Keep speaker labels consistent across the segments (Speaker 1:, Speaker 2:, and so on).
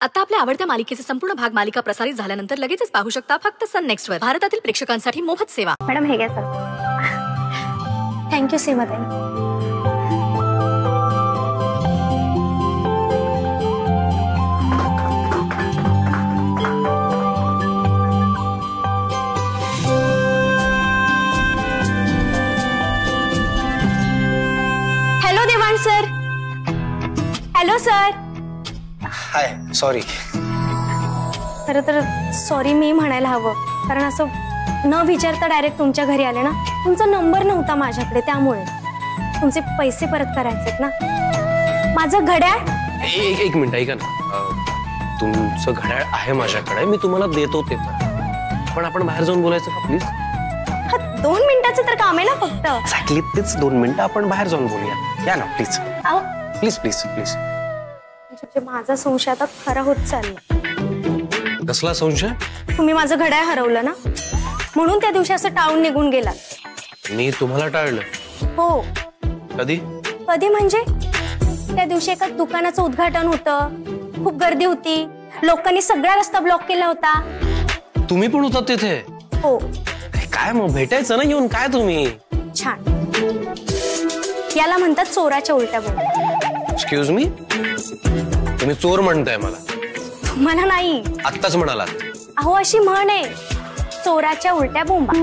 Speaker 1: आता आपल्या आवडत्या मालिकेचे संपूर्ण भाग मालिका प्रसारित झाल्यानंतर लगेचच पाहू शकता फक्त सन नेक्स्ट वर. भारतातील प्रेक्षकांसाठी मोफत सेवा.
Speaker 2: मॅडम हे घ्या सर. थँक्यू सीमाताई. Hello Devansh sir. Hello sir.
Speaker 3: Hi. Sorry.
Speaker 2: खरं तर सॉरी मी म्हणायला हवं, कारण असं न विचारता डायरेक्ट तुमच्या घरी आले ना. तुमचा नंबर नव्हता माझ्याकडे, त्यामुळे तुमचे पैसे परत करायचेत ना. माझं घड्याळ.
Speaker 3: एक मिनिट ऐका ना. तुमचं घड्याळ आहे माझ्याकडे, मी तुम्हाला देतो ते पण आपण बाहेर जाऊन बोलायचं का प्लीज?
Speaker 2: 2 मिनिटाचं तर काम आहे ना फक्त.
Speaker 3: एक्झॅक्टली तेच 2 मिनिटं आपण बाहेर जाऊन बोलूया. या ना प्लीज. Please please please.
Speaker 2: माझा संशय आता खरा होत चालला.
Speaker 3: कसला संशय?
Speaker 2: तुम्ही माझं घड्याळ हरवलं ना, म्हणून त्या दिवशी असं टाळून निघून गेला.
Speaker 3: मी तुम्हाला टाळलं?
Speaker 2: हो.
Speaker 3: कधी?
Speaker 2: कधी म्हणजे त्या दिवशी एका दुकानाचं उद्घाटन होतं, खूप गर्दी होती, लोकांनी सगळा रस्ता ब्लॉक केला होता.
Speaker 3: तुम्ही पण होतात तिथे?
Speaker 2: हो.
Speaker 3: काय मग भेटायचं ना येऊन. काय तुम्ही?
Speaker 2: छान. याला म्हणतात चोराच्या उलट्या बोंबा.
Speaker 3: एक्सक्यूज मी, तुम्ही चोर म्हणताय मला?
Speaker 2: मला नाही,
Speaker 3: आत्ताच म्हणालात.
Speaker 2: अहो अशी म्हण आहे, चोराच्या उलट्या बोंबा.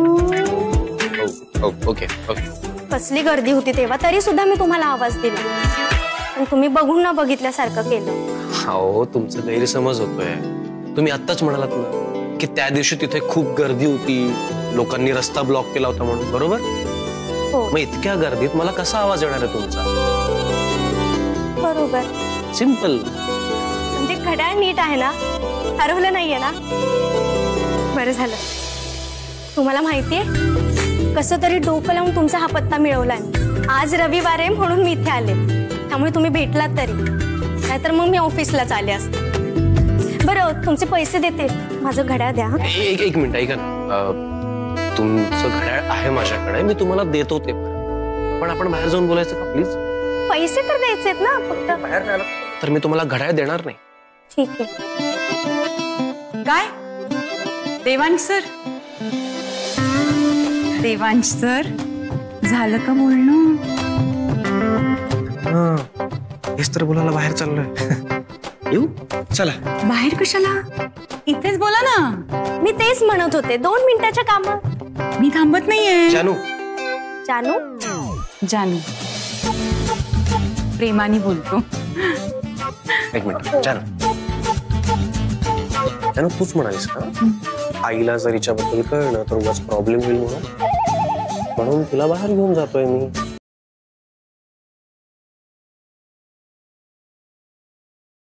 Speaker 3: Okay okay.
Speaker 2: कसली गर्दी होती तेव्हा, तरी सुद्धा मी तुम्हाला आवाज दिला, पण तुम्ही बघून न बघितल्यासारखं केलं.
Speaker 3: हो, तुमचा गैरसमज होतोय. तुम्ही आत्ताच म्हणालात ना की त्या दिवशी तिथे खूप गर्दी होती, लोकांनी रस्ता ब्लॉक केला होता म्हणून, बरोबर?
Speaker 2: हो.
Speaker 3: मग इतक्या गर्दीत मला कसा आवाज येणार आहे तुमचा?
Speaker 2: बरोबर.
Speaker 3: सिंपल.
Speaker 2: म्हणजे घड्याळ नीट आहे ना, हरवलं नाहीये ना? बरं झालं. तुम्हाला माहितीये, कसं तरी डोकं लावून तुमचा हा पत्ता मिळवलाय. आज रविवार आहे म्हणून मी इथे आले, त्यामुळे तुम्ही भेटलात तरी, नाहीतर मग मी ऑफिसलाच आले असते. बरं, तुमचे पैसे देते, माझं घड्याळ द्या.
Speaker 3: एक मिनिट ऐका ना. तुमचं घड्याळ आहे माझ्याकडे, मी तुम्हाला देतो ते पण आपण बाहेर जाऊन बोलायचं का प्लीज?
Speaker 2: पैसे तर द्यायचेत ना फक्त.
Speaker 3: बाहेर नाही आलं तर मी तुम्हाला घड्याळ देणार नाही.
Speaker 2: ठीक आहे.
Speaker 4: काय देवांश सर? देवांश सर, झालं का बोलणं?
Speaker 3: हेच तर बोलायला बाहेर चाललोय. येऊ? चला.
Speaker 4: बाहेर कशाला? इथेच बोला ना.
Speaker 2: मी तेच म्हणत होते, 2 मिनिटाच्या कामात.
Speaker 4: मी थांबत नाहीये.
Speaker 3: जानू.
Speaker 2: जानू? जानू
Speaker 4: प्रेमाने बोलतो.
Speaker 3: एक मिनिट. जानू, जानू तूच म्हणालीस का आईला जर हिच्याबद्दल कळलं तर उगाच प्रॉब्लेम होईल म्हणून तिला बाहेर घेऊन जातोय मी.